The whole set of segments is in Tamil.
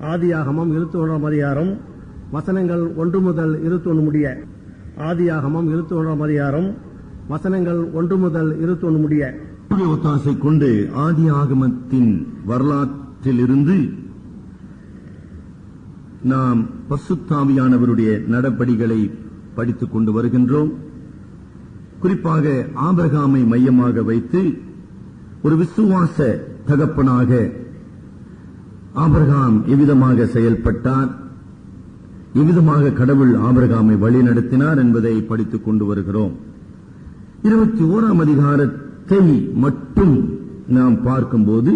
ஆதியாகமம் 21ஆம் அதிகாரம் வசனங்கள் 1 முதல் 21 முடிய. ஆதியாகமம் 21ஆம் அதிகாரம் வசனங்கள் 1 முதல் 21 முடிய. ஒத்தாசை கொண்டு ஆதியாகமத்தின் வரலாற்றிலிருந்து நாம் பரிசுத்தாவியானவருடைய நடபடிகளை படித்துக் கொண்டு வருகின்றோம். குறிப்பாக ஆபிரகாமை மையமாக வைத்து ஒரு விசுவாச தகப்பனாக ஆபிரகாம் எவ்விதமாக செயல்பட்டார், எவ்விதமாக கடவுள் ஆபிரகாமை வழிநடத்தினார் என்பதை படித்துக் கொண்டு வருகிறோம். 21ஆம் அதிகாரத்தை மட்டும் நாம் பார்க்கும்போது,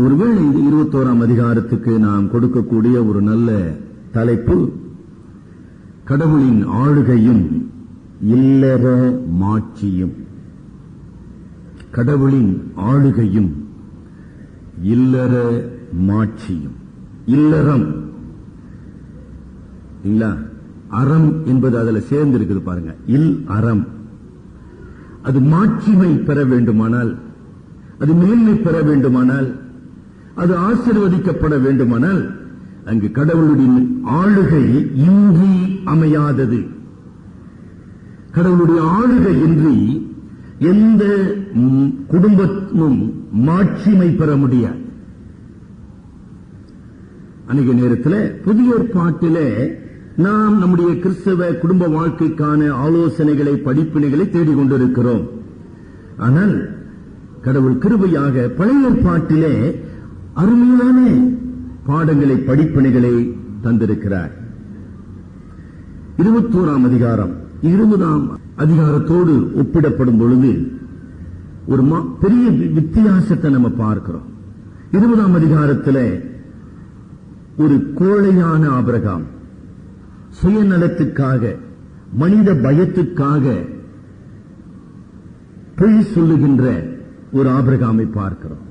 ஒருவேளை 21ஆம் அதிகாரத்துக்கு நாம் கொடுக்கக்கூடிய ஒரு நல்ல தலைப்பு கடவுளின் ஆளுகையும் இல்லற மாட்சியும். கடவுளின் ஆளுகையும் இல்லற மாட்சியும். இல்லறம் இல்ல, அறம் என்பது அதுல சேர்ந்து இருக்குது பாருங்க. இல் அறம். அது மாட்சிமை பெற வேண்டுமானால், அது மேன்மை பெற வேண்டுமானால், அது ஆசீர்வதிக்கப்பட வேண்டுமானால் அங்கு கடவுளுடைய ஆளுகை இன்றி அமையாதது. கடவுளுடைய ஆளுகை இன்றி எந்த குடும்பமும் மாட்சிமை பெற முடியாது. அநேக நேரத்தில் புதிய ஏற்பாட்டிலே நாம் நம்முடைய கிறிஸ்தவ குடும்ப வாழ்க்கைக்கான ஆலோசனைகளை, படிப்பினைகளை தேடிக்கொண்டிருக்கிறோம். ஆனால் கடவுள் கிருபையாக பழைய ஏற்பாட்டிலே அருமையான பாடங்களை, படிப்பினைகளை தந்திருக்கிறார். 21ஆம் அதிகாரம் 20ஆம் அதிகாரத்தோடு ஒப்பிடப்படும் பொழுது ஒரு பெரிய வித்தியாசத்தை நம்ம பார்க்கிறோம். 20ஆம் அதிகாரத்தில் ஒரு கோழையான ஆபிரகாம், சுயநலத்துக்காக, மனித பயத்துக்காக பொய் சொல்லுகின்ற ஒரு ஆபிரகாமை பார்க்கிறோம்.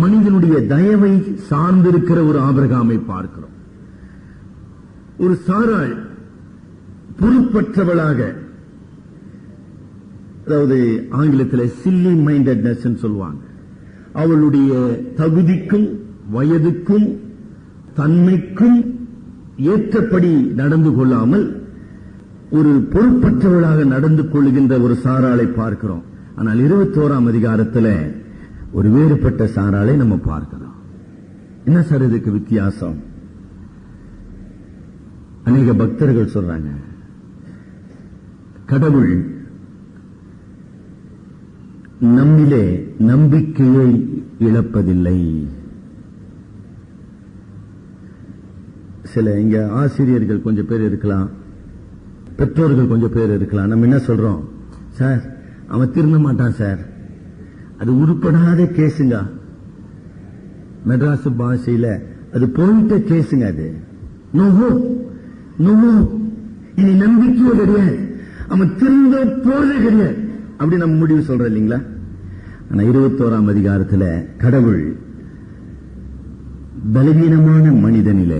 மனிதனுடைய தயவை சார்ந்திருக்கிற ஒரு ஆபிரகாமை பார்க்கிறோம். ஒரு சாராள் பொறுப்பற்றவளாக, அதாவது ஆங்கிலத்தில் சில்லி மைண்டட்னஸ் சொல்லுவாங்க, அவளுடைய தகுதிக்கும் வயதுக்கும் தன்மைக்கும் ஏற்றபடி நடந்து கொள்ளாமல் ஒரு பொறுப்பற்றவளாக நடந்து கொள்கின்ற ஒரு சாராளை பார்க்கிறோம். ஆனால் 21ஆம் அதிகாரத்தில் ஒரு வேறுபட்ட சாராளை நம்ம பார்க்கிறோம். என்ன சார் இதுக்கு வித்தியாசம்? அநேக பக்தர்கள் சொல்றாங்க, கடவுள் நம்மிலே நம்பிக்கையை இழப்பதில்லை. சில இங்க ஆசிரியர்கள் கொஞ்சம் பேர் இருக்கலாம், பெற்றோர்கள் கொஞ்சம் பேர் இருக்கலாம். நம்ம என்ன சொல்றோம், சார் அவன் திருந்த மாட்டான் சார், அது உருப்படாத கேசுங்க, மெட்ராஸ் பாஷையில அது போயிட்ட கேசுங்க, அது நோவோ நோவோ, இனி நம்பிக்கையோ கிடையாது, அவன் திருந்த போறதே கிடையாது, அப்படி நம்ம முடிவு சொல்றோம் இல்லீங்களா? ஆனா 21ஆம் அதிகாரத்தில் கடவுள் பலவீனமான மனிதனிலே,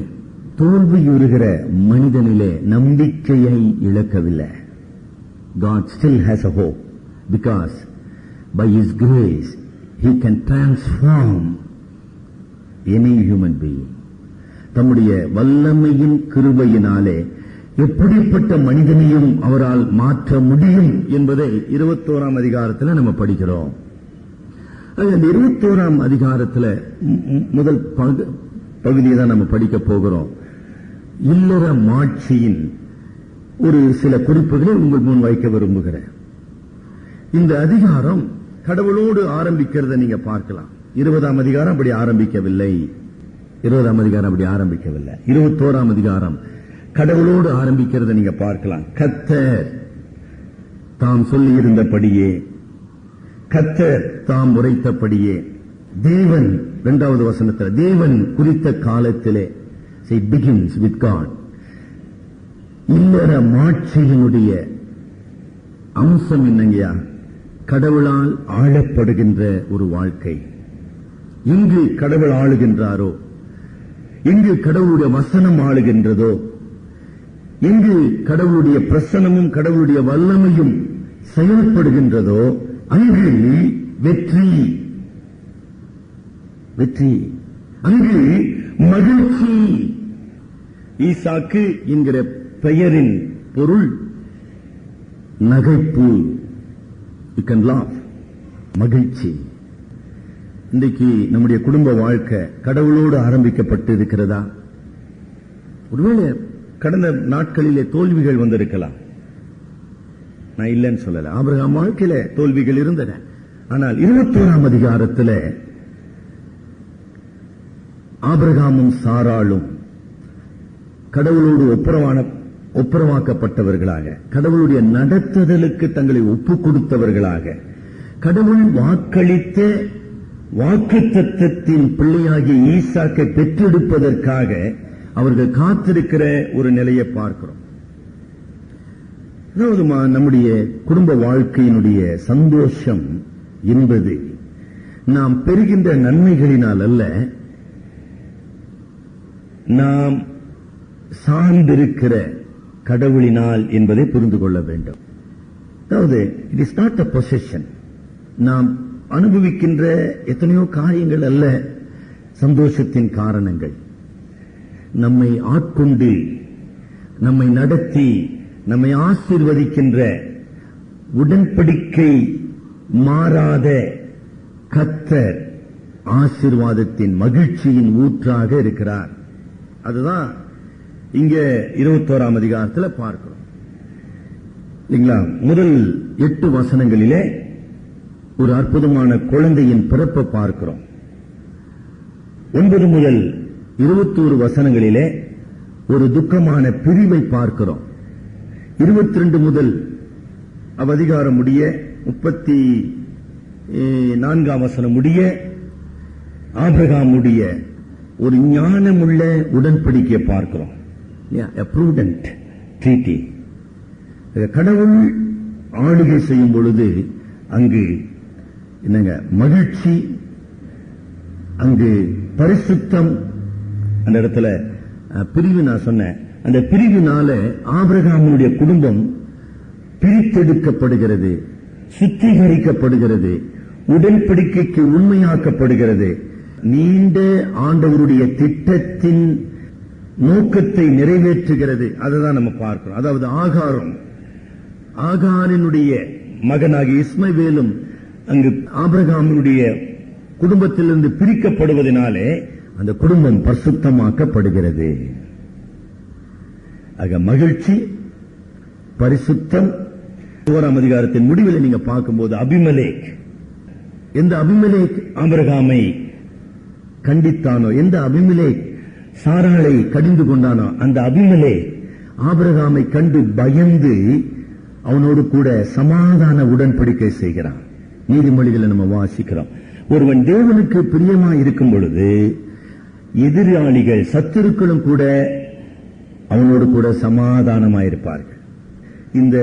தோல்வியுறுகிற மனிதனிலே நம்பிக்கையை இழக்கவில்லை. God still has a hope because by His grace He can transform any human being. தம்முடைய வல்லமையின் கிருபையினாலே எப்படிப்பட்ட மனிதனையும் அவரால் மாற்ற முடியும் என்பதை 21ஆம் அதிகாரத்தில் நம்ம படிக்கிறோம். அந்த 21ஆம் அதிகாரத்தில் முதல் பகுதியை தான் நம்ம படிக்க போகிறோம். இல்லற மாட்சியின் ஒரு சில குறிப்புகளை உங்கள் முன் வைக்க விரும்புகிறேன். இந்த அதிகாரம் கடவுளோடு ஆரம்பிக்கிறத நீங்க பார்க்கலாம். 20ஆம் அதிகாரம் அப்படி ஆரம்பிக்கவில்லை. 20ஆம் அதிகாரம் அப்படி ஆரம்பிக்கவில்லை. 21ஆம் அதிகாரம் கடவுளோடு ஆரம்பிக்கிறத நீங்க பார்க்கலாம். கர்த்தர் தாம் சொல்லியிருந்தபடியே, கர்த்தர் தாம் உரைத்தபடியே, தேவன் 2வது வசனத்தில் தேவன் குறித்த காலத்திலே, it begins with God. இல்லற மாட்சியினுடைய அம்சம் என்னங்கயா? கடவுளால் ஆளப்படுகின்ற ஒரு வாழ்க்கை. இங்கு கடவுள் ஆளுகின்றாரோ, எங்கு கடவுளுடைய வசனம் ஆளுகின்றதோ, எங்கு கடவுளுடைய பிரசனமும் கடவுளுடைய வல்லமையும் செயல்படுகின்றதோ, அங்கு வெற்றி. வெற்றி. அங்கு மகிழ்ச்சி. ஈசாக்கு என்கிற பெயரின் பொருள் நகைப்பு. You can laugh. மகிழ்ச்சி. இன்றைக்கு நம்முடைய குடும்ப வாழ்க்கை கடவுளோடு ஆரம்பிக்கப்பட்டு இருக்கிறதா? ஒருவேளை கடந்த நாட்களிலே தோல்விகள் வந்திருக்கலாம், நான் இல்லைன்னு சொல்லல. ஆபிரகாம் வாழ்க்கையில தோல்விகள் இருந்தன. ஆனால் 21ஆம் அதிகாரத்தில் ஆபிரகாமும் சாராளும் கடவுளோடு ஒப்புரவாக்கப்பட்டவர்களாக, கடவுளுடைய நடத்துதலுக்கு தங்களை ஒப்புக் கொடுத்தவர்களாக, கடவுள் வாக்களித்த வாக்குத்தத்தத்தின் பிள்ளையாகிய ஈசாக்கை பெற்றெடுப்பதற்காக அவர்கள் காத்திருக்கிற ஒரு நிலையை பார்க்கிறோம். அதாவது நம்முடைய குடும்ப வாழ்க்கையினுடைய சந்தோஷம் என்பது நாம் பெறுகின்ற நன்மைகளினால் அல்ல, நாம் சார்ந்திருக்கிற கடவுளினால் என்பதை புரிந்து கொள்ள வேண்டும். அதாவது இட் இஸ் நாட் அ பொசெஷன். நாம் அனுபவிக்கின்ற எத்தனையோ காரியங்கள் அல்ல சந்தோஷத்தின் காரணங்கள். நம்மை ஆட்கொண்டு நம்மை நடத்தி நம்மை ஆசீர்வதிக்கின்ற உடன்படிக்கை மாறாத கர்த்தர் ஆசீர்வாதத்தின் மகிழ்ச்சியின் ஊற்றாக இருக்கிறார். அதுதான் இங்க 21ஆம் அதிகாரத்தில் பார்க்கிறோம் இல்லைங்களா? முதல் 8 வசனங்களிலே ஒரு அற்புதமான குழந்தையின் பிறப்பை பார்க்கிறோம். 9 முதல் 21 வசனங்களிலே ஒரு துக்கமான பிரிவை பார்க்கிறோம். 22 முதல் அதிகாரம் முடிய 34ஆம் வசனம் முடிய ஆபிரகாமுடைய ஒரு ஞானமுள்ள உடன்படிக்கையை பார்க்கிறோம். A prudent treaty. கடவுள் ஆளுகை செய்யும் பொழுது அங்கு என்னங்க மகிழ்ச்சி, அங்கு பரிசுத்தம். அந்த இடத்துல பிரிவு நான் சொன்னேன். அந்த பிரிவினால ஆபிரகாமுடைய குடும்பம் பிரித்தெடுக்கப்படுகிறது, சுத்திகரிக்கப்படுகிறது, உடன்படிக்கைக்கு உண்மையாக்கப்படுகிறது. நீண்ட ஆண்டவருடைய திட்டத்தின் நோக்கத்தை நிறைவேற்றுகிறது. அதுதான் நம்ம பார்க்கிறோம். அதாவது ஆகாரினுடைய மகனாகிய இஸ்மவேலும் அங்கு ஆபிரகாமுடைய குடும்பத்திலிருந்து பிரிக்கப்படுவதனாலே அந்த குடும்பம் பரிசுத்தமாக்கப்படுகிறது. ஆக மகிழ்ச்சி, பரிசுத்தம். 1ஆம் அதிகாரத்தின் முடிவில் நீங்க பார்க்கும்போது அபிமெலேக், எந்த அபிமெலேக் ஆபிரகாமை கண்டித்தானோ, எந்த அபிமெலேக் சாராளை கடிந்து கொண்டானோ, அந்த அபிமெலேக் ஆபிரகாமை கண்டு பயந்து அவனோடு கூட சமாதான உடன்படிக்கை செய்கிறான். நீதிமொழிகளை நம்ம வாசிக்கிறோம். ஒருவன் தேவனுக்கு பிரியமா இருக்கும் பொழுது எதிராளிகள் சத்துருக்களும் கூட அவனோடு கூட சமாதானமாயிருப்பார்கள். இந்த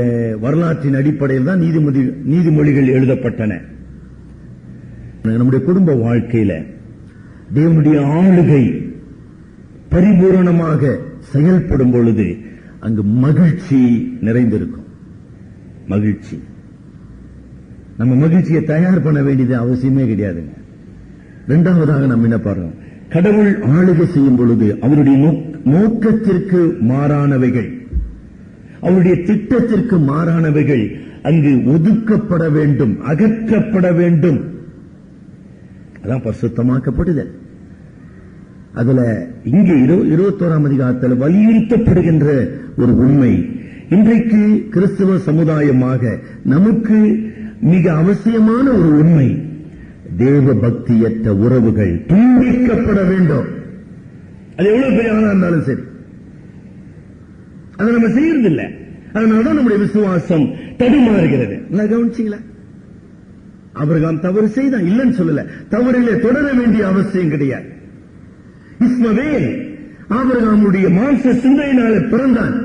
வரலாற்றின் அடிப்படையில் தான் நீதிமொழிகள் எழுதப்பட்டன. நம்முடைய குடும்ப வாழ்க்கையில தேவனுடைய ஆளுகை பரிபூரணமாக செயல்படும் பொழுது அங்கு மகிழ்ச்சி நிறைந்திருக்கும். மகிழ்ச்சி, நம்ம மகிழ்ச்சியை தயார் பண்ண வேண்டியது அவசியமே கிடையாதுங்க. இரண்டாவதாக நம்ம என்ன பாருங்க, கடவுள் ஆளுகை செய்யும் பொழுது அவருடைய நோக்கத்திற்கு மாறானவைகள், அவருடைய திட்டத்திற்கு மாறானவைகள் அங்கு ஒதுக்கப்பட வேண்டும், அகற்றப்பட வேண்டும். அதான் பரிசுத்தமாக்கப்படுதல். அதுல இங்கே 21ஆம் அதிகாரத்தில் வலியுறுத்தப்படுகின்ற ஒரு உண்மை, இன்றைக்கு கிறிஸ்தவ சமுதாயமாக நமக்கு மிக அவசியமான ஒரு உண்மை, தேவ பக்தியற்ற உறவுகள் துண்டிக்கப்பட வேண்டும். அது எவ்வளவு பெரிய ஆளா இருந்தாலும் சரி, அதை நம்ம செய்யறதில்லை. அதனாலதான் நம்முடைய விசுவாசம் தடுமாறுகிறது. கவனிச்சீங்களா? ஆபிரகாம் தவறு செய்தான், இல்லைன்னு சொல்லல, தவறிலே தொடர வேண்டிய அவசியம் கிடையாது. இஸ்மவேல் ஆபிரகாமுடைய மாம்ச சிந்தையினாலே பிறந்தான்.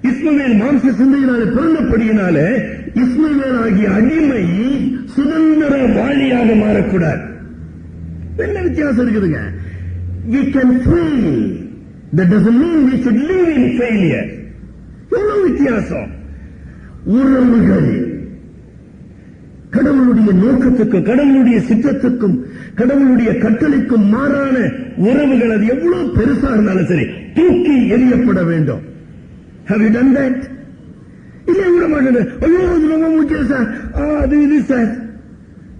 இஸ்மவேல் மாம்ச சிந்தையினாலே பிறந்தபடியினால இஸ்மவேல் ஆகிய அடிமை சுதந்திர வாளியாக மாறக்கூடாது. என்ன வித்தியாசம் இருக்குதுங்க? We can fail. That doesn't mean we should live in failure. எவ்வளவு வித்தியாசம்! உறவுகள் கடவுளுடைய நோக்கத்துக்கும் கடவுளுடைய சித்தத்துக்கும் கடவுளுடைய கட்டளைக்கும் மாறான உறவுகள் அது எவ்வளவு பெருசா இருந்தாலும் சரி தூக்கி எறியப்பட வேண்டும். Have you done that? இல்லை, விட மாட்டேன். ஐயோ, அது ரொம்ப முக்கியம் சார், அது இது sir.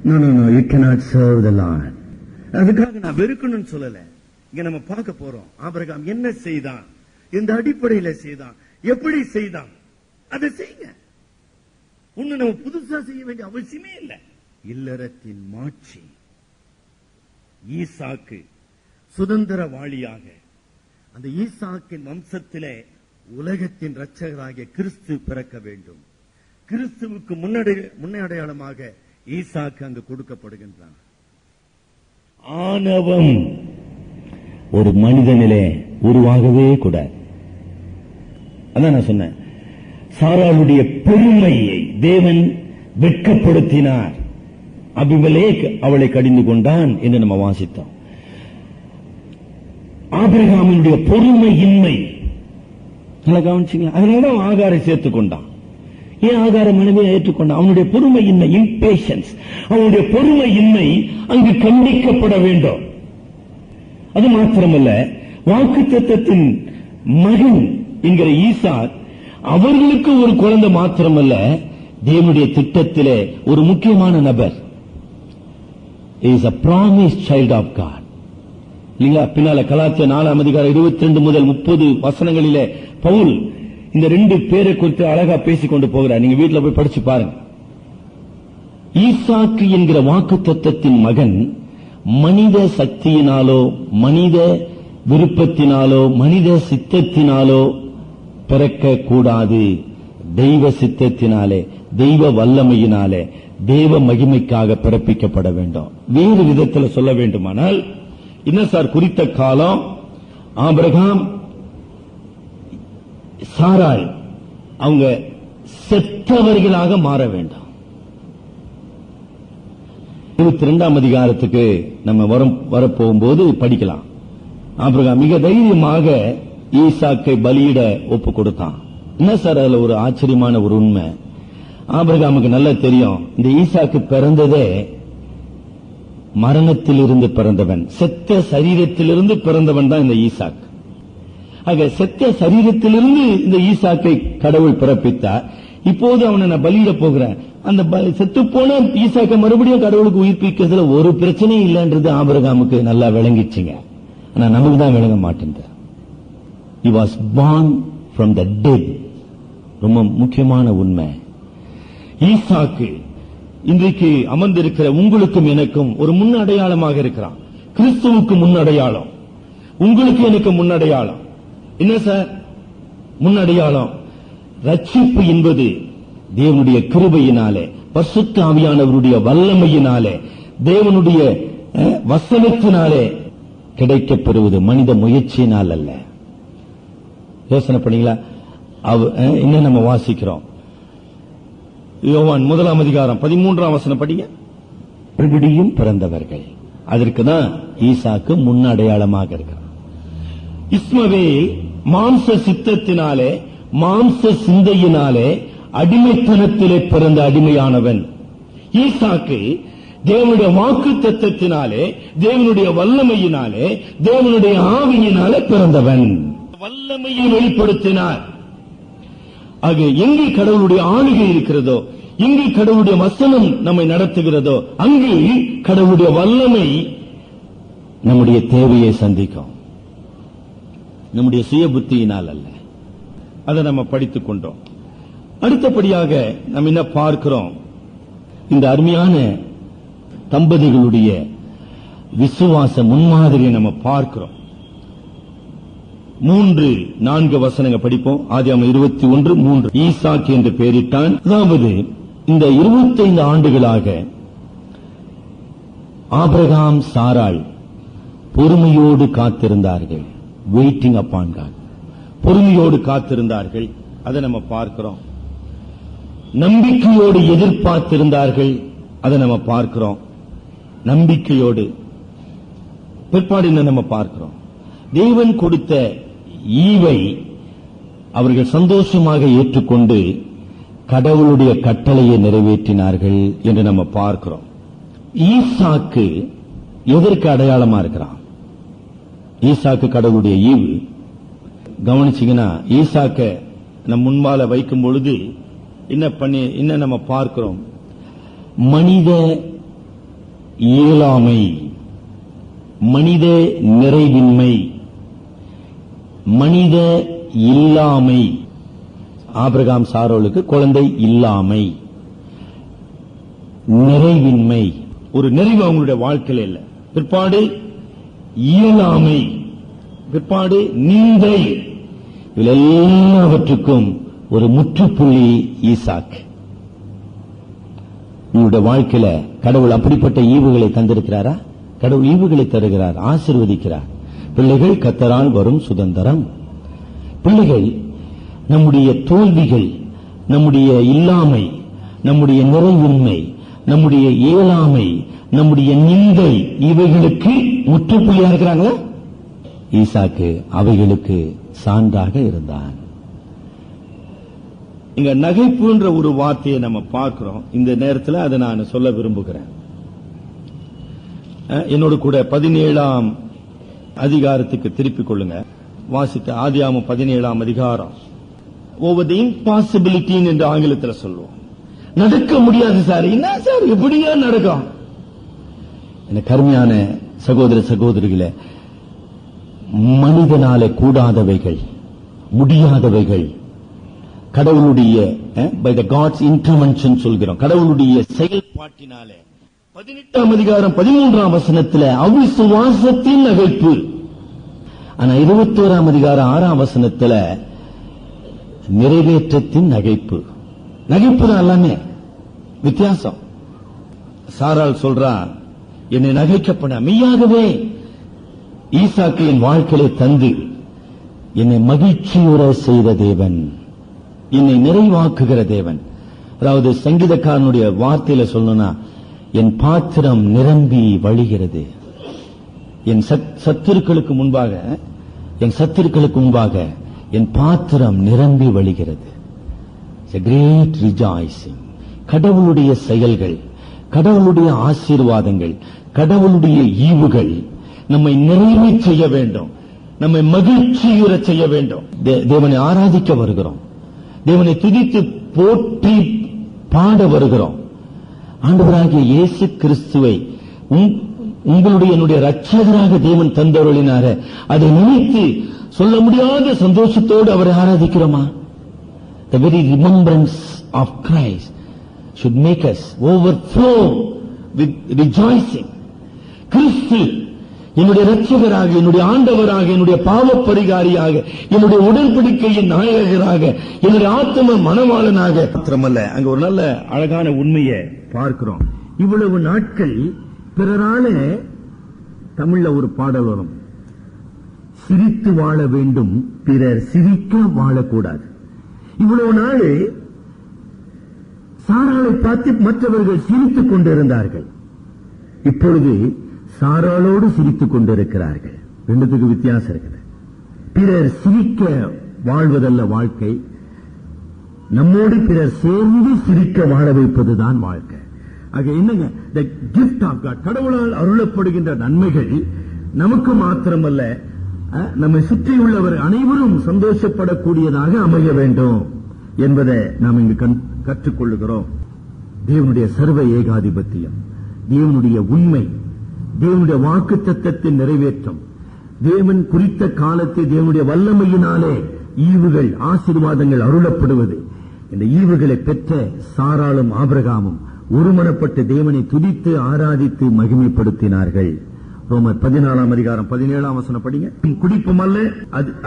No, you cannot serve the Lord. அதுக்காக நான் வெறுக்கணும்னு சொல்லல. இங்க நம்ம பார்க்க போறோம் ஆபிரகாம் என்ன செய்தான், இந்த அடிப்படையில செய்தான், எப்படி செய்தான், அதை செய்யுங்க. ஒண்ணு நம்ம புதுசா செய்ய வேண்டிய அவசியமே இல்லை. இல்லறத்தின் மாட்சி ஈசாக்கு சுதந்திரவாளியாக அந்த ஈசாக்கின் வம்சத்திலே உலகத்தின் இரட்சகராகிய கிறிஸ்து பிறக்க வேண்டும். கிறிஸ்துவுக்கு முன்னடையாளமாக ஈசாக்கு அங்கு கொடுக்கப்படுகின்றான். ஆணவம் ஒரு மனிதனிலே உருவாகவே கூடாது. அதான் நான் சொன்னேன், சாராளுடைய பெருமையை தேவன் வெட்கப்படுத்தினார். அபிமெலேக் அவளை கடிந்து கொண்டான் என்று நம்ம வாசித்தோம். ஆபிரகாமினுடைய பொறுமையின்மை கவனிச்சீங்களா? அதனாலதான் ஆகாரை சேர்த்துக் கொண்டான். ஏன் ஆகார மனைவியை ஏற்றுக்கொண்டான்? அவனுடைய பொறுமையின்மை, இம்பேஷன்ஸ், அவனுடைய பொறுமையின்மை அங்கு கண்டிக்கப்பட வேண்டும். அது மாத்திரமல்ல, வாக்குத்தத்தத்தின் மகன் என்கிற ஈசாக் அவர்களுக்கு ஒரு குழந்தை மாத்திரமல்ல, தேவனுடைய திட்டத்திலே ஒரு முக்கியமான நபர். Is a promised child of God. இல்லைங்களா? பின்னால கலாத்தியர் 4 அதிகாரம் 22 முதல் 30 வசனங்களிலே பவுல் இந்த 2 பேரை குறித்து அழகா பேசிக் கொண்டு போகிறார். நீங்க வீட்டில் போய் படிச்சு பாருங்க. ஈசாக்கு என்கிற வாக்குத்தத்தத்தின் மகன் மனித சக்தியினாலோ மனித விருப்பத்தினாலோ மனித சித்தத்தினாலோ பிறக்க கூடாது. தெய்வ சித்தத்தினாலே, தெய்வ வல்லமையினாலே, தேவ மகிமைக்காக பிறப்பிக்கப்பட வேண்டும். வேறு விதத்தில் சொல்ல வேண்டுமானால் என்ன சார் குறித்த காலம்? ஆபிரகாம் சாராள் அவங்க செத்தவர்களாக மாற வேண்டும். 22 அதிகாரத்துக்கு நம்ம வரப்போகும்போது படிக்கலாம். ஆபிரகாம் மிக தைரியமாக ஈசாக்கை பலியிட ஒப்பு கொடுத்தான். என்ன சார் அதுல ஒரு ஆச்சரியமான ஒரு உண்மை? ஆபிரகாமுக்கு நல்லா தெரியும், இந்த ஈசாக்கு பிறந்ததே மரணத்தில் இருந்து பிறந்தவன், செத்த சரீரத்திலிருந்து பிறந்தவன் தான் இந்த ஈசாக். ஆக செத்த சரீரத்திலிருந்து இந்த ஈசாக்கை கடவுள் பிறப்பித்தார். இப்போது அவனை நான் பலியிட போகிறேன். அந்த செத்து போன ஈசாக்கை மறுபடியும் கடவுளுக்கு உயிர்ப்பிக்கிறதுல ஒரு பிரச்சனையும் இல்லைன்றது ஆபிரகாமுக்கு நல்லா விளங்கிச்சுங்க. ஆனா நமக்கு தான் விளங்க மாட்டேங்குது. He was born from the dead. ரொம்ப முக்கியமான உண்மை. ஈசாக்கு இன்றைக்கு அமர்ந்திருக்கிற உங்களுக்கும் எனக்கும் ஒரு முன்னடையாளமாக இருக்கிறான். கிறிஸ்துவுக்கு முன்னடையாளம், உங்களுக்கு எனக்கு முன்னடையாளம். என்ன சார் முன்னடையாளம்? ரட்சிப்பு என்பது தேவனுடைய கிருபையினாலே, பரிசுத்த ஆவியானவருடைய வல்லமையினாலே, தேவனுடைய வசனத்தினாலே கிடைக்கப்பெறுவது, மனித முயற்சியினால் அல்ல. யோசனை பண்ணீங்களா? என்ன நம்ம வாசிக்கிறோம்? யோவான் 1 அதிகாரம் 13 வசனம் படிங்க. மறுபடியும் பிறந்தவர்கள், அதற்குதான் ஈசாக்கு முன்னடையாளமாக இருக்கிறார். இஸ்மவேல் மாம்ச சித்தத்தினாலே, மாம்ச சிந்தையினாலே, அடிமைத்தனத்திலே பிறந்த அடிமையானவன். ஈசாக்கு தேவனுடைய வாக்கு தத்தத்தினாலே, தேவனுடைய வல்லமையினாலே, தேவனுடைய ஆவியினாலே பிறந்தவன். வல்லமையை வெளிப்படுத்தினார். ஆக எங்கு கடவுளுடைய ஆளுகை இருக்கிறதோ, எங்கு கடவுளுடைய வசனம் நம்மை நடத்துகிறதோ, அங்கு கடவுளுடைய வல்லமை நம்முடைய தேவையை சந்திக்கும். நம்முடைய சுய புத்தியினால் அல்ல. அதை நம்ம படித்துக் கொண்டோம். அடுத்தபடியாக நம்ம என்ன பார்க்கிறோம்? இந்த அருமையான தம்பதிகளுடைய விசுவாச முன்மாதிரியை நம்ம பார்க்கிறோம். 3-4 வசனங்கள் படிப்போம். ஆதியாகமம் 21:3. ஈசாக்கு என்று பெயரிட்டான். அதாவது இந்த 25 ஆண்டுகளாக ஆபிரகாம் சாராள் பொறுமையோடு காத்திருந்தார்கள். Waiting upon God. பொறுமையோடு காத்திருந்தார்கள். அதை நம்ம பார்க்கிறோம். நம்பிக்கையோடு எதிர்பார்த்திருந்தார்கள். அதை நம்ம பார்க்கிறோம். நம்பிக்கையோடு பிற்பாடு என்ன நம்ம பார்க்கிறோம்? தேவன் கொடுத்த ஈவை அவர்கள் சந்தோஷமாக ஏற்றுக்கொண்டு கடவுளுடைய கட்டளையை நிறைவேற்றினார்கள் என்று நம்ம பார்க்கிறோம். ஈசாக்கு எதற்கு அடையாளமா இருக்கிறான்? ஈசாக்கு கடவுளுடைய ஈவு. கவனிச்சீங்கன்னா ஈசாக்க நம் முன்பால வைக்கும் பொழுது என்ன நம்ம பார்க்கிறோம்? மனித இயலாமை, மனித நிறைவின்மை, மனித இல்லாமை. ஆபிரகாம் சாரோளுக்கு குழந்தை இல்லாமை, நிறைவின்மை, ஒரு நிறைவு அவங்களுடைய வாழ்க்கையில் இல்லை. பிற்பாடு இயலாமை, பிற்பாடு நிந்தை. இதில் எல்லாவற்றுக்கும் ஒரு முற்றுப்புள்ளி ஈசாக். உங்களுடைய வாழ்க்கையில கடவுள் அப்படிப்பட்ட ஈவுகளை தந்திருக்கிறாரா? கடவுள் ஈவுகளை தருகிறார், ஆசீர்வதிக்கிறார். பிள்ளைகள் கர்த்தரால் வரும் சுதந்திரம். பிள்ளைகள் நம்முடைய தோல்விகள், நம்முடைய இல்லாமை, நம்முடைய நிறைவின்மை, நம்முடைய இயலாமை, நம்முடைய நிந்தை, இவைகளுக்கு முற்றுப்புள்ளியா இருக்கிறாங்களா? ஈசாக்கு அவைகளுக்கு சான்றாக இருந்தான். இங்க நகைப்புன்ற ஒரு வார்த்தையை நம்ம பார்க்கிறோம். இந்த நேரத்தில் அதை நான் சொல்ல விரும்புகிறேன். என்னோட கூட 17ஆம் அதிகாரத்துக்கு திருப்பிக் கொள்ளுங்க. வாசித்த ஆதியாகமம் 17ஆம் அதிகாரம். ஓவர் தி இம்பாசிபிலிட்டி என்று ஆங்கிலத்தில் சொல்லுவோம். நடக்க முடியாது சார். என்ன சார் எப்படியா நடக்கும்? எனக்கு அருமையான சகோதர சகோதரிகளே, மனிதனால கூடாதவைகள், முடியாதவைகள், கடவுளுடைய பை த காட்ஸ் இன்டர்வென்ஷன் சொல்கிறோம், கடவுளுடைய செயல்பாட்டினாலே. 18ஆம் அதிகாரம் 13ஆம் வசனத்தில் அவிசுவாசத்தின் நகைப்பு. ஆனா 21ஆம் அதிகாரம் 6ஆம் வசனத்தில் நிறைவேற்றத்தின் நகைப்பு. நகைப்பு தான் எல்லாமே. வித்தியாசம். சாராள் சொல்றா, என்னை நகைக்கப்பட மெய்யாகவே ஈசாக்கு என் வாழ்க்கையை தந்து என்னை மகிழ்ச்சியுற செய்த தேவன், என்னை நிறைவாக்குகிற தேவன். அதாவது சங்கீதக்காரனுடைய வார்த்தையில சொல்லணும்னா, என் பாத்திரம் நிரம்பி வழிகிறது. என் சத்துருக்களுக்கு முன்பாக என் பாத்திரம் நிரம்பி வழிகிறது. Great rejoicing. கடவுளுடைய செயல்கள், கடவுளுடைய ஆசீர்வாதங்கள், கடவுளுடைய ஈவுகள் நம்மை நிறைவு செய்ய வேண்டும், நம்மை மகிழ்ச்சியுற செய்ய வேண்டும். தேவனை ஆராதிக்க வருகிறோம், தேவனை துதித்து போற்றி பாட வருகிறோம். ஆண்டவராகிய இயேசு கிறிஸ்துவை உங்களுடைய என்னுடைய ரட்சகராக தேவன் தந்தருளினார, அதை நினைத்து சொல்ல முடியாத சந்தோஷத்தோடு அவரை ஆராதிக்கிறோமா? The very remembrance of Christ should make us overflow with rejoicing. கிறிஸ்து என்னுடைய ரட்சகராக, என்னுடைய ஆண்டவராக, என்னுடைய பாவ பரிகாரியாக, என்னுடைய உடன்படிக்கையின் நாயகராக, என்னுடைய ஆத்ம மணவாளனாக மாத்திரமல்ல. அங்க ஒரு நல்ல அழகான உண்மையை பார்க்கிறோம். இவ்வளவு நாட்கள் பிறரால, தமிழ்ல ஒரு பாடல் வரும், சிரித்து வாழ வேண்டும், பிறர் சிரிக்க வாழக்கூடாது. இவ்வளவு நாள் சாராளை பார்த்து மற்றவர்கள் சிரித்துக் கொண்டிருந்தார்கள். இப்பொழுது சாராளோடு சிரித்துக் கொண்டிருக்கிறார்கள். ரெண்டுத்துக்கு வித்தியாசம் இருக்குது. பிறர் சிரிக்க வாழ்வதல்ல வாழ்க்கை, நம்மோடு பிறர் சேர்ந்து சிரிக்க வாழ வைப்பதுதான் வாழ்க்கை. ஆக என்னங்க, the gift of God, கடவுளால் அருளப்படுகின்ற நன்மைகள் நமக்கு மாத்திரமல்ல, நம்மை சுற்றியுள்ளவர் அனைவரும் சந்தோஷப்படக்கூடியதாக அமைய வேண்டும் என்பதை நாம் இங்கு கற்றுக்கொள்ளுகிறோம். தேவனுடைய சர்வ ஏகாதிபத்தியம், தேவனுடைய உண்மை, தேவனுடைய வாக்குத்தத்தத்தின் நிறைவேற்றம், தேவன் குறித்த காலத்தை தேவனுடைய வல்லமையினாலே ஈவுகள், ஆசீர்வாதங்கள் அருளப்படுவது. இந்த ஈவுகளை பெற்ற சாராளும் ஆபிரகாமும் ஒருமனப்பட்டு தேவனை துதித்து ஆராதித்து மகிமைப்படுத்தினார்கள். ரோமர் 14ஆம் அதிகாரம் 17ஆம் வசனம் படிங்க. குடிப்பும் அல்ல,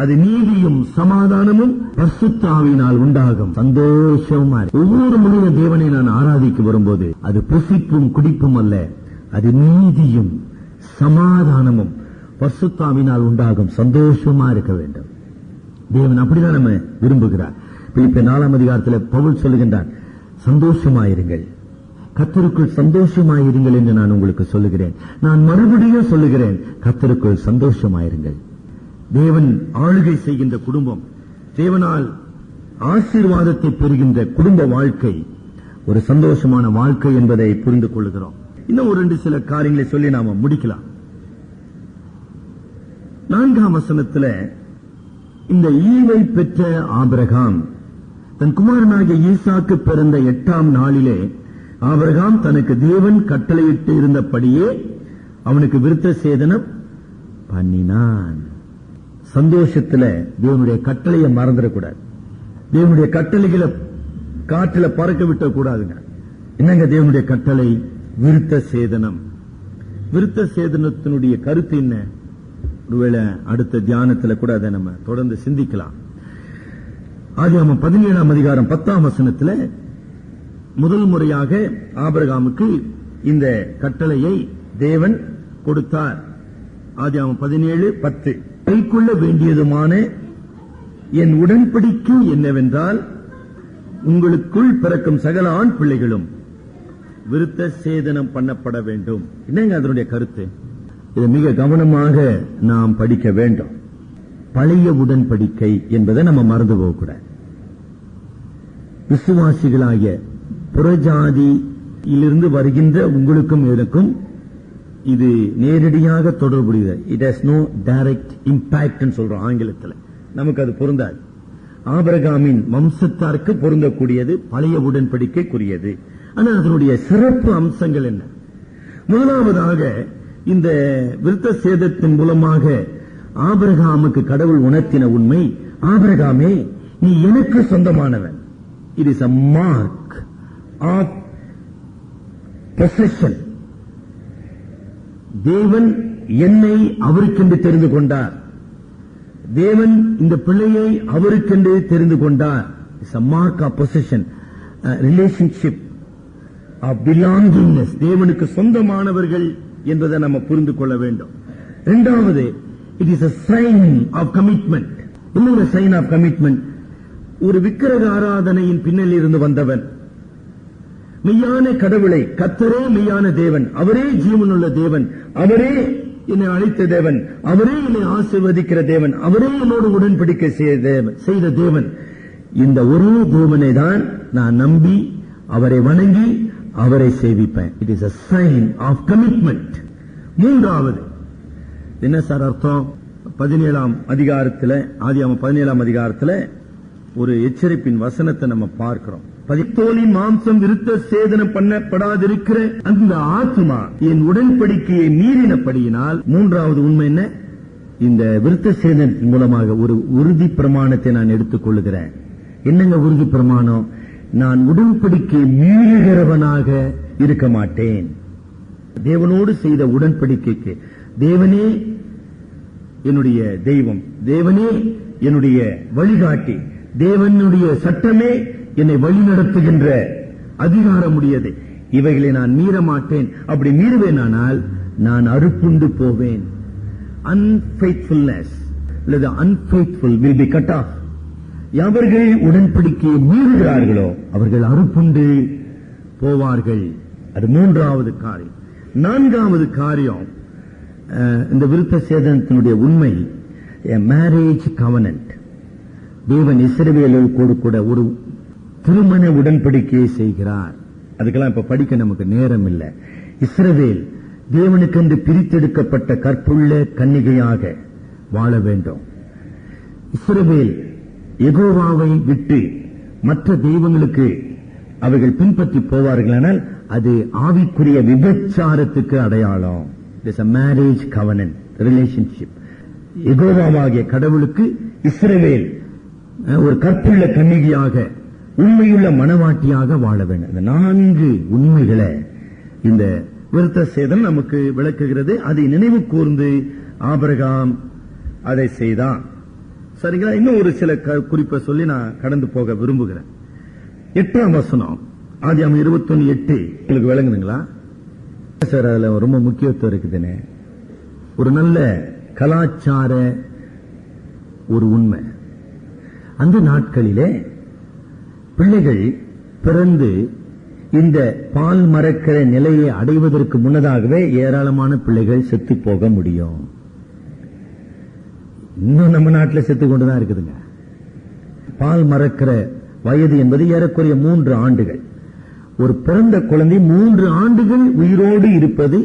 அது நீதியும் சமாதானமும் பரிசுத்த ஆவியினால் உண்டாகும் சந்தோஷமும். ஒவ்வொரு மனித தேவனை நான் ஆராதிக்க வரும்போது அது புசிப்பும் குடிப்பும் அல்ல, அது நீதியும் சமாதானமும் பரிசுத்த ஆவியினால் உண்டாகும் சந்தோஷமா இருக்க வேண்டும். தேவன் அப்படிதான் நம்ம விரும்புகிறார். பிலிப்பியர் 4ஆம் அதிகாரத்தில் பவுல் சொல்லுகின்றார், சந்தோஷமாயிருங்கள், கர்த்தருக்குள் சந்தோஷமாயிருங்கள் என்று நான் உங்களுக்கு சொல்லுகிறேன். நான் மறுபடியும் சொல்லுகிறேன், கர்த்தருக்குள் சந்தோஷமாயிருங்கள். தேவன் ஆளுகை செய்கின்ற குடும்பம், தேவனால் ஆசீர்வாதத்தை பெறுகின்ற குடும்ப வாழ்க்கை ஒரு சந்தோஷமான வாழ்க்கை என்பதை புரிந்து கொள்கிறோம். இன்னும் ஒரு 2 சில காரியங்களை சொல்லி நாம முடிக்கலாம். 4ஆம் வசனத்துல இந்த ஈவை பெற்ற ஆபிரகாம் தன் குமாரனாகிய ஈசாக்கு பிறந்த 8ஆம் நாளிலே ஆபிரகாம் தனக்கு தேவன் கட்டளையிட்டு இருந்தபடியே அவனுக்கு விருத்த சேதனம் பண்ணினான். சந்தோஷத்துல தேவனுடைய கட்டளையை மறந்துடக்கூடாது. தேவனுடைய கட்டளைகளை காற்றில பறக்க விட்ட கூடாதுங்க. என்னங்க தேவனுடைய கட்டளை? விருத்த சேதனம். விருத்த சேதனத்தினுடைய கருத்து என்ன? ஒருவேளை அடுத்த தியானத்துல கூட அதை நம்ம தொடர்ந்து சிந்திக்கலாம். ஆதியாகமம் 17ஆம் அதிகாரம் 10ஆம் வசனத்துல முதல் முறையாக ஆபிரகாமுக்கு இந்த கட்டளையை தேவன் கொடுத்தார். ஆதியாகமம் 17:10 கைக்கொள்ள வேண்டியதுமான என் உடன்படிக்கை என்னவென்றால் உங்களுக்குள் பிறக்கும் சகல ஆண் பிள்ளைகளும் விருத்த சேதனம் பண்ணப்பட வேண்டும். என்னங்க அதனுடைய கருத்து? இதை மிக கவனமாக நாம் படிக்க வேண்டும். பழைய உடன்படிக்கை என்பதை நம்ம மறந்து போகக்கூடாது. விசுவாசிகளாகிய புறஜாதியிலிருந்து வருகின்ற உங்களுக்கும் எனக்கும் இது நேரடியாக தொடர்புடையது. It has no direct impact சொல்றோம் ஆங்கிலத்தில். நமக்கு அது பொருந்தாது. ஆபிரகாமின் வம்சத்தாருக்கு பொருந்தக்கூடியது, பழைய உடன்படிக்கைக்குரியது. ஆனால் அதனுடைய சிறப்பு அம்சங்கள் என்ன? முதலாவதாக இந்த விருத்த சேதத்தின் மூலமாக ஆபிரகாமுக்கு கடவுள் உணர்த்தின உண்மை, ஆபிரகாமே நீ எனக்கு சொந்தமானவன். It is a mark of possession. தேவன் என்னை அவருக்கென்று தெரிந்து கொண்டார். தேவன் இந்த பிள்ளையை அவருக்கென்று தெரிந்து கொண்டார். It's a mark of possession, relationship of belongingness. தேவனுக்கு சொந்தமானவர்கள் என்பதை நம்ம புரிந்து கொள்ள வேண்டும். இரண்டாவது, it is a sign of commitment. இன்னொரு sign of commitment. ஒரு விக்கிரக ஆராதனையின் பின்னல் இருந்து வந்தவன், மெய்யான கடவுளை, கர்த்தரே மெய்யான தேவன், அவரே ஜீவனுள்ள தேவன், அவரே என்னை அழைத்த தேவன், அவரே என்னை ஆசீர்வதிக்கிற தேவன், அவரே என்னோடு உடன்படிக்கை செய்த தேவன், இந்த ஒரே தேவனை தான் நான் நம்பி அவரை வணங்கி அவரை சேவிப்பேன். It is a sign of commitment. மூன்றாவது என்ன சார் அர்த்தம்? 17ஆம் அதிகாரத்தில், ஆதியாகமம் 17ஆம் அதிகாரத்தில் ஒரு எச்சரிப்பின் வசனத்தை நம்ம பார்க்கிறோம். தோலின் மாம்சம் விருத்த சேதனம் பண்ணப்படாதிருக்கிற அந்த ஆத்மா என் உடன்படிக்கையை மீறினபடியினால். மூன்றாவது உண்மை என்ன? இந்த விருத்த சேதனத்தின் மூலமாக ஒரு உறுதி பிரமாணத்தை நான் எடுத்துக் கொள்ளுகிறேன். என்னங்க உறுதி பிரமாணம்? நான் உடன்படிக்கை மீறுகிறவனாக இருக்க மாட்டேன். தேவனோடு செய்த உடன்படிக்கைக்கு தேவனே என்னுடைய தெய்வம், தேவனே என்னுடைய வழிகாட்டி, தேவனுடைய சட்டமே என்னை வழிநடத்துகின்ற அதிகாரம் உடையது. இவைகளை நான் மீற மாட்டேன். அப்படி மீறுவேனானால் நான் அறுப்புண்டு போவேன். unfaithfulness அல்லது unfaithful will be cut off. எவர்கள் உடன்படிக்கையை மீறுகிறார்களோ அவர்கள் அறுப்புண்டு போவார்கள். அது மூன்றாவது காரியம். நான்காவது காரியம், இந்த விருத்த சேதனத்தினுடைய உண்மை, மேரேஜ் கவனன்ட். தேவன் இஸ்ரவேலோடு கூட ஒரு திருமண உடன்படிக்கையை செய்கிறார். அதுக்கெல்லாம் இப்ப படிக்க நமக்கு நேரம் இல்லை. இஸ்ரவேல் தேவனுக்கென்று பிரித்தெடுக்கப்பட்ட கற்புள்ள கன்னிகையாக வாழ வேண்டும். இஸ்ரவேல் யெகோவாவை விட்டு மற்ற தெய்வங்களுக்கு அவர்கள் பின்பற்றி போவார்களானால் அது ஆவிக்குரிய விபச்சாரத்துக்கு அடையாளம். It is a marriage covenant relationship. யெகோவாவாகிய கடவுளுக்கு இஸ்ரவேல் ஒரு கற்புள்ள கன்னிகையாக, உண்மையுள்ள மனவாட்டியாக வாழ வேண்டும். இந்த 4 உண்மைகளை இந்த விருத்த சேதனம் நமக்கு விளக்குகிறது. அதை நினைவு கூர்ந்து ஆபிரகாம் அதை செய்தான். சரிங்களா? இன்னும் ஒரு சில குறிப்பை சொல்லி நான் கடந்து போக விரும்புகிறேன். 8ஆம் வசனம், ஆதியாகமம் 21:8 உங்களுக்கு விளங்குதுங்களா சார்? அதுல ரொம்ப முக்கியத்துவம் இருக்குதுன்னு ஒரு நல்ல கலாச்சார ஒரு உண்மை. அந்த நாட்களிலே பிள்ளைகள் பிறந்து இந்த பால் மறக்கிற நிலையை அடைவதற்கு முன்னதாகவே ஏராளமான பிள்ளைகள் செத்து போக முடியும். இன்னும் நம்ம நாட்டில் செத்து கொண்டுதான் இருக்குதுங்க. பால் மறக்கிற வயது என்பது ஏறக்குறைய 3 ஆண்டுகள். ஒரு பிறந்த குழந்தை 3 ஆண்டுகள் உயிரோடு இருப்பது,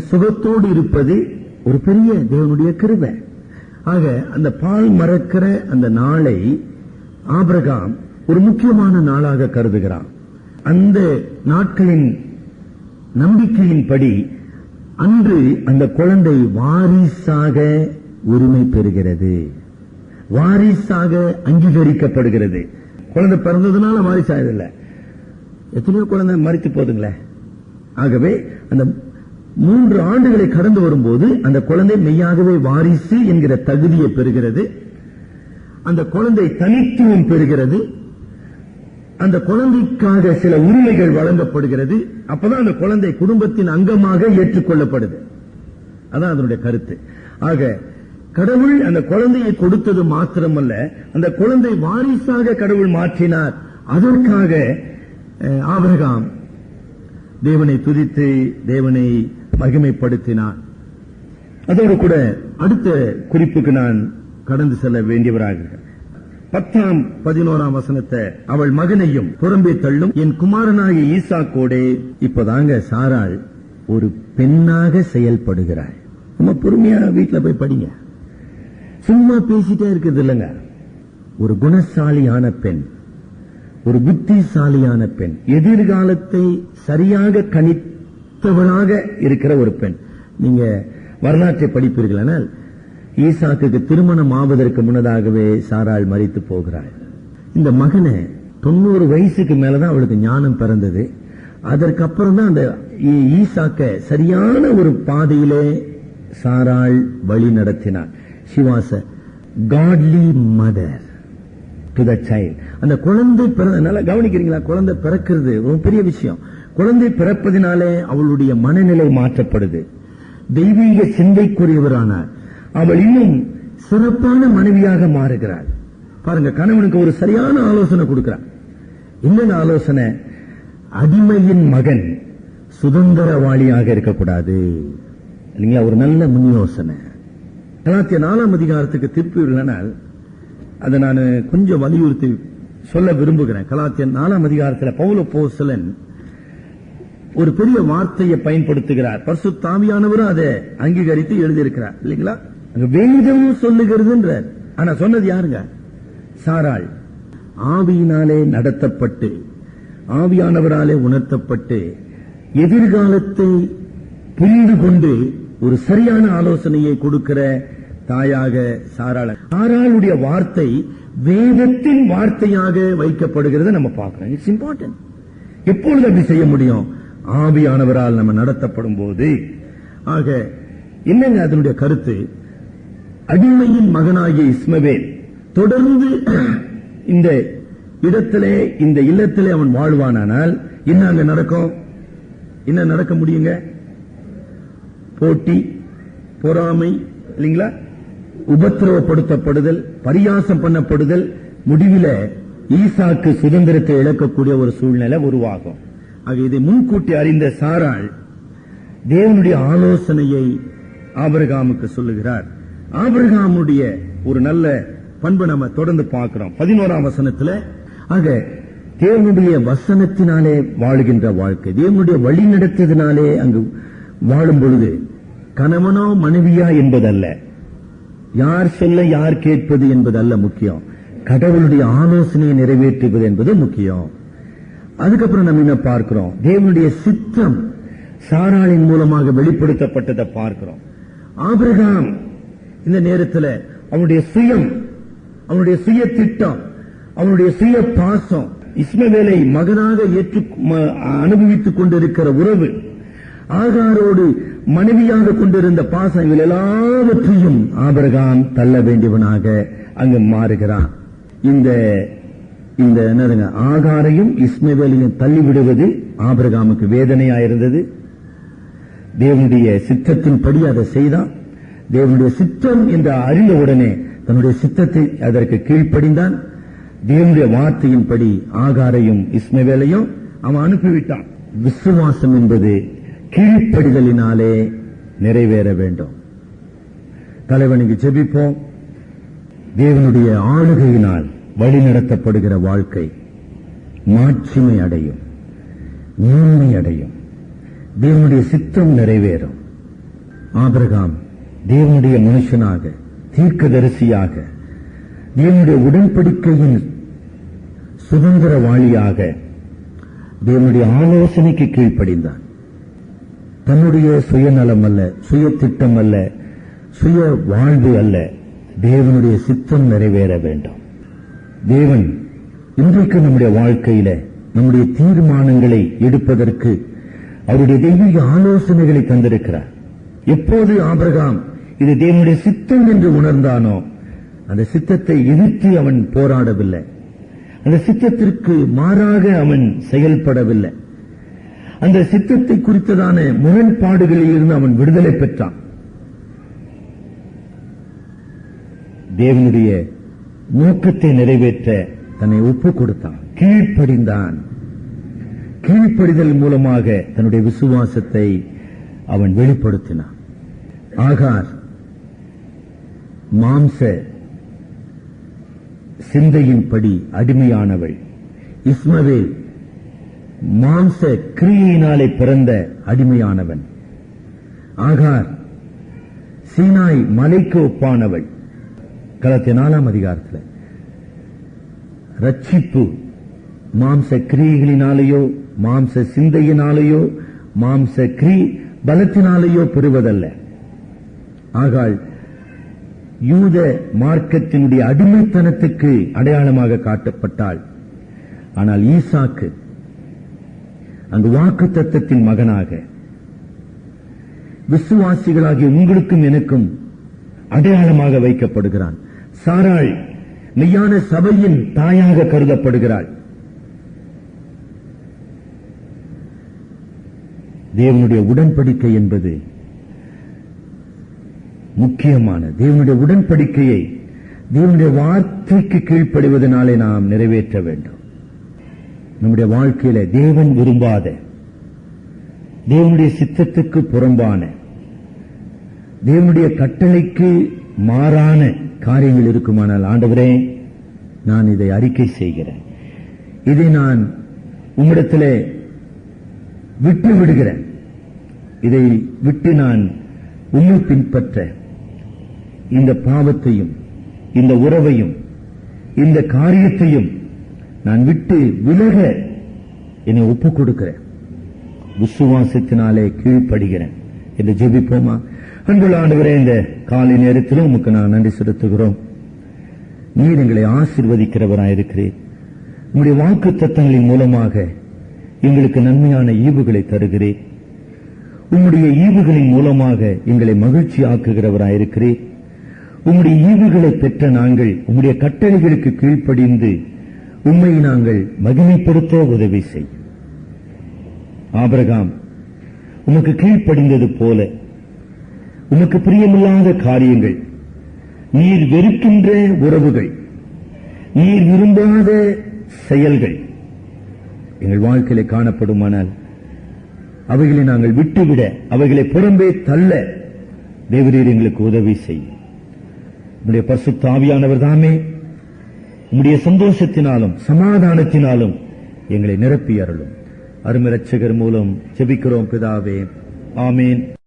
சுகத்தோடு இருப்பது ஒரு பெரிய தேவனுடைய கிருபை. ஆக அந்த பால் மறக்கிற அந்த நாளை ஆபிரகாம் ஒரு முக்கியமான நாளாக கருதுகிறான். அந்த நாட்களின் நம்பிக்கையின்படி அன்று அந்த குழந்தை வாரிசாக உரிமை பெறுகிறது, வாரிசாக அங்கீகரிக்கப்படுகிறது. குழந்தை பிறந்ததுனால வாரிசாயதில்லை, எத்தனையோ குழந்தை மரித்து போதுங்களே. ஆகவே அந்த 3 ஆண்டுகளை கடந்து வரும்போது அந்த குழந்தை மெய்யாகவே வாரிசு என்கிற தகுதியை பெறுகிறது. அந்த குழந்தை தனித்துவம் பெறுகிறது. அந்த குழந்தைக்காக சில உரிமைகள் வழங்கப்படுகிறது. அப்பதான் அந்த குழந்தை குடும்பத்தின் அங்கமாக ஏற்றுக்கொள்ளப்படுது. அதான் அதனுடைய கருத்து. ஆக கடவுள் அந்த குழந்தையை கொடுத்தது மாத்திரமல்ல, அந்த குழந்தை வாரிசாக கடவுள் மாற்றினார். அதற்காக ஆபிரகாம் தேவனை துதித்து தேவனை மகிமைப்படுத்தினார். அதோடு கூட அடுத்த குறிப்புக்கு நான் கடந்து செல்ல வேண்டியவராக 10ஆம் 11ஆம் வசனத்தை, அவள் மகனையும் புறம்பே தள்ளும் என் குமாரனாகிய ஈசாக்கோடே. இப்பதாங்க சாராள் ஒரு பெண்ணாக செயல்படுகிறாள். நம்ம பொறுமையா வீட்டுல போய் படிங்க, சும்மா பேசிட்டே இருக்கிறது இல்லைங்க. ஒரு குணசாலியான பெண், ஒரு புத்திசாலியான பெண், எதிர்காலத்தை சரியாக கணித்தவளாக இருக்கிற ஒரு பெண். நீங்க வரலாற்றை படிப்பீர்களானால் ஈசாக்குக்கு திருமணம் ஆவதற்கு முன்னதாகவே சாராள் மரித்து போகிறாள். இந்த மகனை 90 வயசுக்கு மேலதான் அவளுக்கு ஞானம் பிறந்தது. அதற்கப்புறம் தான் அந்த ஈசாக்க சரியான ஒரு பாதையிலே சாராள் வழி நடத்தினார். She was a godly mother to the child. அந்த குழந்தை பிறந்தனால கவனிக்கிறீங்களா, குழந்தை பிறக்கிறது ஒரு பெரிய விஷயம். குழந்தை பிறப்பதினாலே அவளுடைய மனநிலை மாற்றப்படுது, தெய்வீக சிந்தைக்குரியவரானார். அவள் இன்னும் சிறப்பான மனைவியாக மாறுகிறாள். பாருங்க, கணவனுக்கு ஒரு சரியான ஆலோசனை கொடுக்கிறார். என்ன ஆலோசனை? அடிமையின் மகன் சுதந்திரவாளியாக இருக்கக்கூடாது இல்லைங்களா? ஒரு நல்ல முன் யோசனை. கலாத்தியர் 4ஆம் அதிகாரத்துக்கு திருப்பினால் அதை நான் கொஞ்சம் வலியுறுத்தி சொல்ல விரும்புகிறேன். கலாத்தியர் 4ஆம் அதிகாரத்தில் பவுல் அப்போஸ்தலன் ஒரு பெரிய வார்த்தையை பயன்படுத்துகிறார். பரிசுத்த ஆவியானவரும் அதை அங்கீகரித்து எழுதியிருக்கிறார் இல்லைங்களா? வேதம் சொல்லுகிறது. ஆனா சொன்னது யாருங்க? சாராள். ஆவியினாலே நடத்தப்பட்டு, ஆவியானவராலே உணர்த்தப்பட்டு, எதிர்காலத்தை புரிந்து கொண்டு ஒரு சரியான ஆலோசனையை கொடுக்கிற தாயாக சாராள். சாராளுடைய வார்த்தை வேதத்தின் வார்த்தையாக வைக்கப்படுகிறது நம்ம பார்க்கிறோம். It's important. எப்பொழுது அப்படி செய்ய முடியும்? ஆவியானவரால் நம்ம நடத்தப்படும் போது. ஆக என்னங்க அதனுடைய கருத்து? அடிமையின் மகனாகிய இஸ்மவேல் தொடர்ந்து இந்த இடத்திலே, இந்த இல்லத்திலே அவன் வாழ்வானால் என்ன அங்க நடக்கும்? என்ன நடக்க முடியுங்க? போட்டி, பொறாமை இல்லைங்களா? உபத்திரவப்படுத்தப்படுதல், பரியாசம் பண்ணப்படுதல், முடிவில் ஈசாக்கு சுதந்திரத்தை இழக்கக்கூடிய ஒரு சூழ்நிலை உருவாகும். ஆக இதை முன்கூட்டி அறிந்த சாராள் தேவனுடைய ஆலோசனையை ஆபிரகாமுக்கு சொல்லுகிறார். ஆபிரகாமுடைய ஒரு நல்ல பண்பை நம்ம தொடர்ந்து பார்க்கிறோம் 11ஆம் வசனத்தில். ஆக தேவனுடைய வசனத்தினாலே வாழுகின்ற வாழ்க்கை, தேவனுடைய வழி நடத்ததினாலே அங்கு வாழும் பொழுது கணவனோ மனைவியா என்பதல்ல, யார் சொல்ல யார் கேட்பது என்பதல்ல முக்கியம், கடவுளுடைய ஆலோசனையை நிறைவேற்றுவது என்பது முக்கியம். அதுக்கப்புறம் நம்ம என்ன பார்க்கிறோம்? தேவனுடைய சித்தம் சாராளின் மூலமாக வெளிப்படுத்தப்பட்டதை பார்க்கிறோம். ஆபிரகாம் இந்த நேரத்தில் அவனுடைய சுயம், அவனுடைய சுய திட்டம், அவனுடைய சுய பாசம், இஸ்மவேலை மகனாக ஏற்று அனுபவித்துக் கொண்டிருக்கிற உறவு, ஆகாரோடு மனைவியாக கொண்டிருந்த பாசம், இவள் எல்லாவற்றையும் ஆபிரகாம் தள்ள வேண்டியவனாக அங்கு மாறுகிறான். இந்த என்னதுங்க, ஆகாரையும் இஸ்மவேலையும் தள்ளிவிடுவது ஆபிரகாமுக்கு வேதனையாயிருந்தது. தேவனுடைய சித்தத்தின்படி அதை செய்தான். தேவனுடைய சித்தம் என்று அறிந்த உடனே தன்னுடைய சித்தத்தை அதற்கு கீழ்ப்படிந்தான். தேவனுடைய வார்த்தையின்படி ஆகாரையும் இஸ்மவேலையும் அவன் அனுப்பிவிட்டான். விசுவாசம் என்பது கீழ்ப்படிதலினாலே நிறைவேற வேண்டும். தலைவனுக்கு ஜெபிப்போம். தேவனுடைய ஆளுகையினால் வழிநடத்தப்படுகிற வாழ்க்கை மாட்சிமை அடையும், மேன்மை அடையும், தேவனுடைய சித்தம் நிறைவேறும். ஆபிரகாம் தேவனுடைய மனுஷனாக, தீர்க்கதரிசியாக, தேவனுடைய உடன்படிக்கையின் சுதந்திரவாளியாக தேவனுடைய ஆலோசனைக்கு கீழ்ப்படிந்தான். தன்னுடைய சுயநலம் அல்ல, சுய திட்டம் அல்ல, சுய வாழ்வு அல்ல, தேவனுடைய சித்தம் நிறைவேற வேண்டும். தேவன் இன்றைக்கு நம்முடைய வாழ்க்கையில நம்முடைய தீர்மானங்களை எடுப்பதற்கு அவருடைய தெய்வீக ஆலோசனைகளை தந்திருக்கிறார். எப்போது ஆபிரகாம் இது தேவனுடைய சித்தம் என்று உணர்ந்தானோ, அந்த சித்தத்தை எதிர்த்து அவன் போராடவில்லை, அந்த சித்தத்திற்கு மாறாக அவன் செயல்படவில்லை, அந்த சித்தத்தை குறித்ததான முரண்பாடுகளில் இருந்து அவன் விடுதலை பெற்றான். தேவனுடைய நோக்கத்தை நிறைவேற்ற தன்னை ஒப்புக் கொடுத்தான், கீழ்ப்படிந்தான். கீழ்ப்படிதல் மூலமாக தன்னுடைய விசுவாசத்தை அவன் வெளிப்படுத்தினான். ஆகார் மாம்ச சிந்தையின்படி அடிமையானவள், இஸ்மவேல் மாம்ச கிரியையினாலே பிறந்த அடிமையானவன். ஆகார் சீனாய் மலைக்கு ஒப்பானவள். கலாத்திய 4ஆம் அதிகாரத்தில் ரட்சிப்பு மாம்ச கிரியைகளினாலேயோ, மாம்ச சிந்தையினாலேயோ, மாம்ச பலத்தினாலேயோ பெறுவதல்ல. ஆகாள் யூத மார்க்கத்தினுடைய அடிமைத்தனத்துக்கு அடையாளமாக காட்டப்பட்டாள். ஆனால் ஈசாக்கு அங்கு வாக்குத்தத்தத்தின் மகனாக, விசுவாசிகளாகிய உங்களுக்கும் எனக்கும் அடையாளமாக வைக்கப்படுகிறான். சாராள் மெய்யான சபையின் தாயாக கருதப்படுகிறாள். தேவனுடைய உடன்படிக்கை என்பது முக்கியமான தேவனுடைய உடன்படிக்கையை தேவனுடைய வார்த்தைக்கு கீழ்ப்படிவதனாலே நாம் நிறைவேற்ற வேண்டும். நம்முடைய வாழ்க்கையில தேவன் விரும்பாத, தேவனுடைய சித்தத்துக்கு புறம்பான, தேவனுடைய கட்டளைக்கு மாறான காரியங்கள் இருக்குமானால், ஆண்டவரே நான் இதை அறிக்கை செய்கிறேன், இதை நான் உம்மிடத்திலே விட்டு விடுகிறேன், இதை விட்டு நான் உம்மை பின்பற்ற, இந்த பாவத்தையும் இந்த உறவையும் இந்த காரியத்தையும் நான் விட்டு விலக என்னை ஒப்புக் கொடுக்கிறேன், விசுவாசத்தினாலே கீழ்ப்படுகிறேன் என்று ஜெபிப்போமா? அன்புள்ள ஆண்டவரே, இந்த காலை நேரத்திலும் உமக்கு நான் நன்றி செலுத்துகிறோம். நீர் எங்களை ஆசீர்வதிக்கிறவராயிருக்கிறீர். உம்முடைய வாக்கு தத்தங்களின் மூலமாக எங்களுக்கு நன்மையான ஈவுகளை தருகிறீர். உம்முடைய ஈவுகளின் மூலமாக எங்களை மகிழ்ச்சி ஆக்குகிறவராயிருக்கிறீர். உம்முடைய ஈவுகளை பெற்ற நாங்கள் உம்முடைய கட்டளைகளுக்கு கீழ்ப்படிந்து உம்மை நாங்கள் மகிமைப்படுத்த உதவி செய். ஆபிரகாம் உமக்கு கீழ்ப்படிந்தது போல உமக்கு பிரியமில்லாத காரியங்கள், நீர் வெறுக்கின்ற உறவுகள், நீர் விரும்பாத செயல்கள் எங்கள் வாழ்க்கையிலே காணப்படுமானால் அவைகளை நாங்கள் விட்டுவிட, அவைகளை புறம்பே தள்ள தேவரீர் எங்களுக்கு உதவி செய்யும். உம்முடைய பரிசுத்த ஆவியானவர் தாமே உம்முடைய சந்தோஷத்தினாலும் சமாதானத்தினாலும் எங்களை நிரப்பி அருளும். அருமை இரட்சகர் மூலம் ஜெபிக்கிறோம் பிதாவே, ஆமேன்.